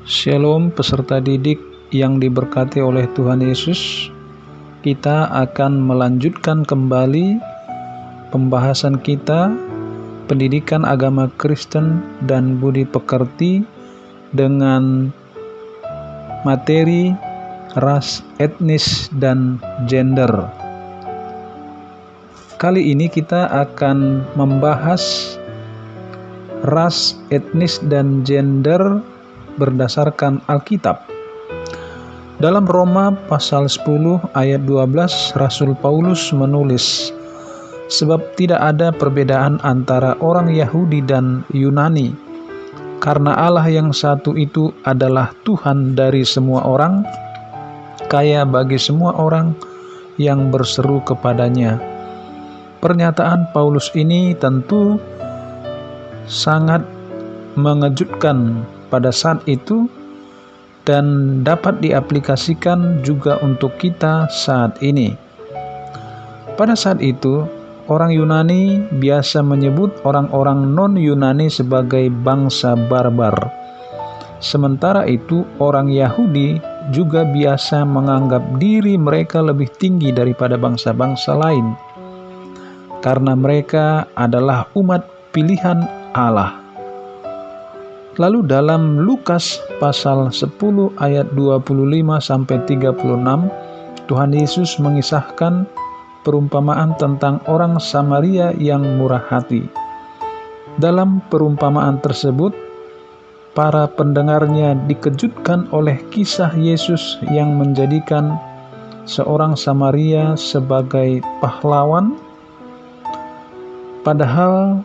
Shalom peserta didik yang diberkati oleh Tuhan Yesus. Kita akan melanjutkan kembali pembahasan kita pendidikan agama Kristen dan budi pekerti dengan materi ras, etnis, dan gender. Kali ini kita akan membahas ras, etnis, dan gender berdasarkan Alkitab. Dalam Roma pasal 10 ayat 12, Rasul Paulus menulis, "Sebab tidak ada perbedaan antara orang Yahudi dan Yunani, karena Allah yang satu itu adalah Tuhan dari semua orang, kaya bagi semua orang yang berseru kepadanya." Pernyataan Paulus ini tentu sangat mengejutkan pada saat itu dan dapat diaplikasikan juga untuk kita saat ini. Pada saat itu, orang Yunani biasa menyebut orang-orang non-Yunani sebagai bangsa barbar. Sementara itu, orang Yahudi juga biasa menganggap diri mereka lebih tinggi daripada bangsa-bangsa lain, karena mereka adalah umat pilihan Allah. Lalu dalam Lukas pasal 10 ayat 25-36, Tuhan Yesus mengisahkan perumpamaan tentang orang Samaria yang murah hati. Dalam perumpamaan tersebut, para pendengarnya dikejutkan oleh kisah Yesus yang menjadikan seorang Samaria sebagai pahlawan, padahal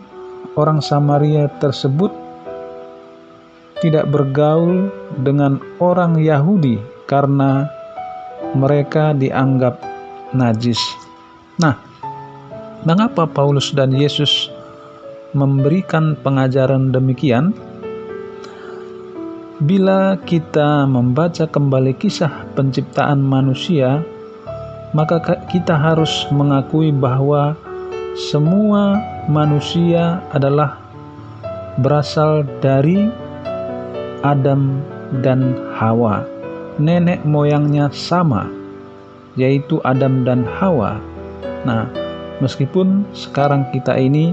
orang Samaria tersebut tidak bergaul dengan orang Yahudi karena mereka dianggap najis. Nah, mengapa Paulus dan Yesus memberikan pengajaran demikian? Bila kita membaca kembali kisah penciptaan manusia, maka kita harus mengakui bahwa semua manusia adalah berasal dari Adam dan Hawa. Nenek moyangnya sama, yaitu Adam dan Hawa. Nah, meskipun sekarang kita ini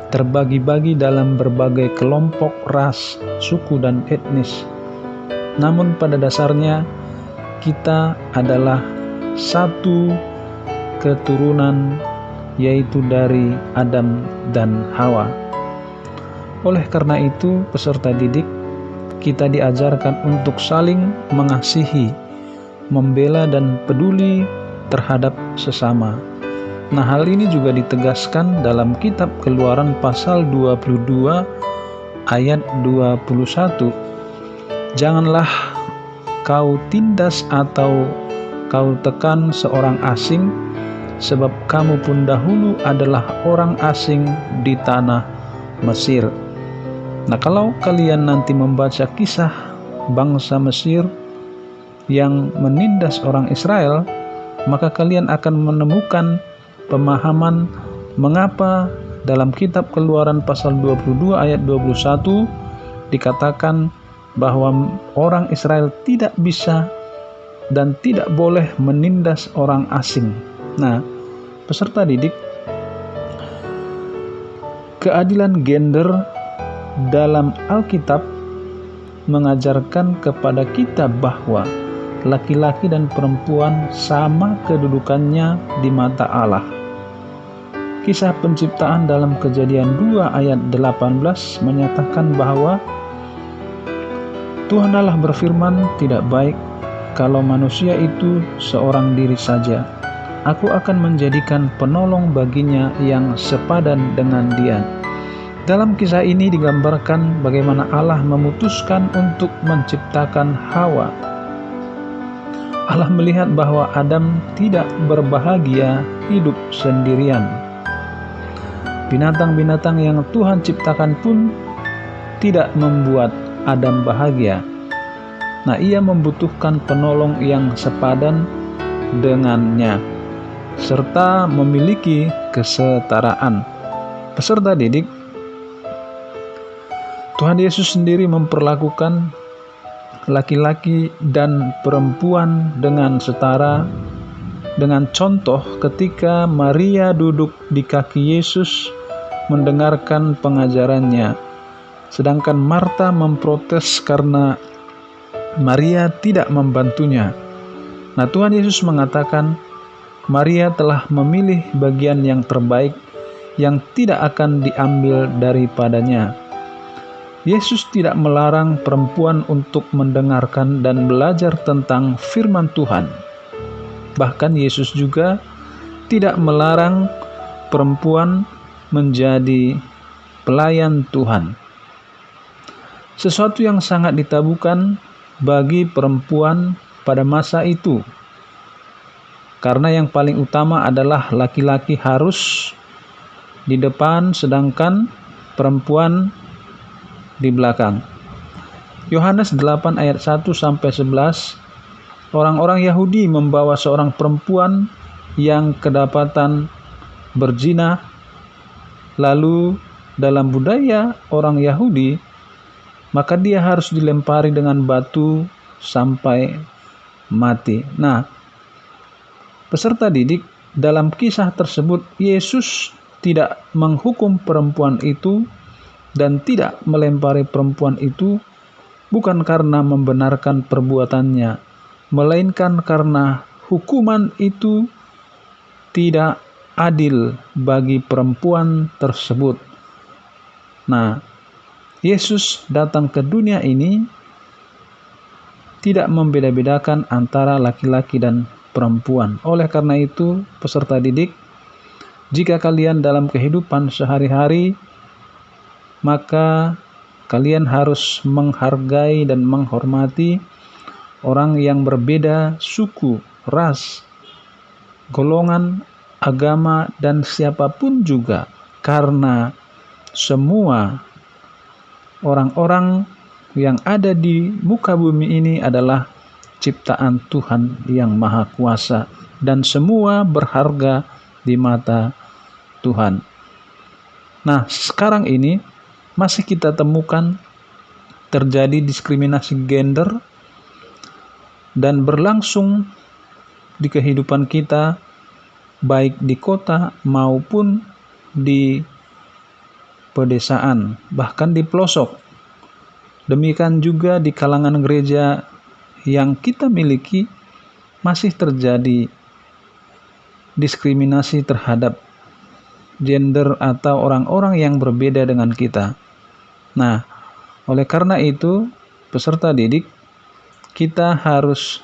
terbagi-bagi dalam berbagai kelompok ras, suku, dan etnis, namun pada dasarnya kita adalah satu keturunan, yaitu dari Adam dan Hawa. Oleh karena itu, peserta didik, kita diajarkan untuk saling mengasihi, membela, dan peduli terhadap sesama. Nah, hal ini juga ditegaskan dalam kitab Keluaran pasal 22 ayat 21. "Janganlah kau tindas atau kau tekan seorang asing, sebab kamu pun dahulu adalah orang asing di tanah Mesir." Nah, kalau kalian nanti membaca kisah bangsa Mesir yang menindas orang Israel, maka kalian akan menemukan pemahaman mengapa dalam kitab Keluaran pasal 22 ayat 21 dikatakan bahwa orang Israel tidak bisa dan tidak boleh menindas orang asing. Nah, peserta didik, keadilan gender dalam Alkitab mengajarkan kepada kita bahwa laki-laki dan perempuan sama kedudukannya di mata Allah. Kisah penciptaan dalam Kejadian 2 ayat 18 menyatakan bahwa Tuhan Allah berfirman, "Tidak baik kalau manusia itu seorang diri saja. Aku akan menjadikan penolong baginya yang sepadan dengan dia." Dalam kisah ini digambarkan bagaimana Allah memutuskan untuk menciptakan Hawa. Allah melihat bahwa Adam tidak berbahagia hidup sendirian. Binatang-binatang yang Tuhan ciptakan pun tidak membuat Adam bahagia. Nah, ia membutuhkan penolong yang sepadan dengannya, serta memiliki kesetaraan. Peserta didik, Tuhan Yesus sendiri memperlakukan laki-laki dan perempuan dengan setara, dengan contoh ketika Maria duduk di kaki Yesus mendengarkan pengajarannya, sedangkan Marta memprotes karena Maria tidak membantunya. Nah, Tuhan Yesus mengatakan, Maria telah memilih bagian yang terbaik yang tidak akan diambil daripadanya. Yesus tidak melarang perempuan untuk mendengarkan dan belajar tentang firman Tuhan. Bahkan Yesus juga tidak melarang perempuan menjadi pelayan Tuhan. Sesuatu yang sangat ditabukan bagi perempuan pada masa itu. Karena yang paling utama adalah laki-laki harus di depan sedangkan perempuan di belakang. Yohanes 8 ayat 1-11, orang-orang Yahudi membawa seorang perempuan yang kedapatan berzina. Lalu dalam budaya orang Yahudi, maka dia harus dilempari dengan batu sampai mati. Nah, peserta didik dalam kisah tersebut, Yesus tidak menghukum perempuan itu dan tidak melempari perempuan itu bukan karena membenarkan perbuatannya, melainkan karena hukuman itu tidak adil bagi perempuan tersebut. Nah, Yesus datang ke dunia ini tidak membeda-bedakan antara laki-laki dan perempuan. Oleh karena itu, peserta didik, jika kalian dalam kehidupan sehari-hari, maka kalian harus menghargai dan menghormati orang yang berbeda suku, ras, golongan, agama, dan siapapun juga. Karena semua orang-orang yang ada di muka bumi ini adalah ciptaan Tuhan yang Maha Kuasa, dan semua berharga di mata Tuhan. Nah, sekarang ini masih kita temukan terjadi diskriminasi gender dan berlangsung di kehidupan kita, baik di kota maupun di pedesaan, bahkan di pelosok. Demikian juga di kalangan gereja yang kita miliki masih terjadi diskriminasi terhadap gender atau orang-orang yang berbeda dengan kita. Nah, oleh karena itu, peserta didik, kita harus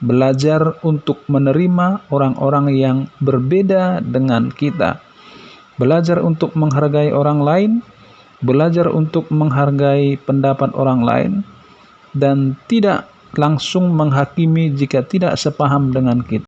belajar untuk menerima orang-orang yang berbeda dengan kita. Belajar untuk menghargai orang lain, belajar untuk menghargai pendapat orang lain, dan tidak langsung menghakimi jika tidak sepaham dengan kita.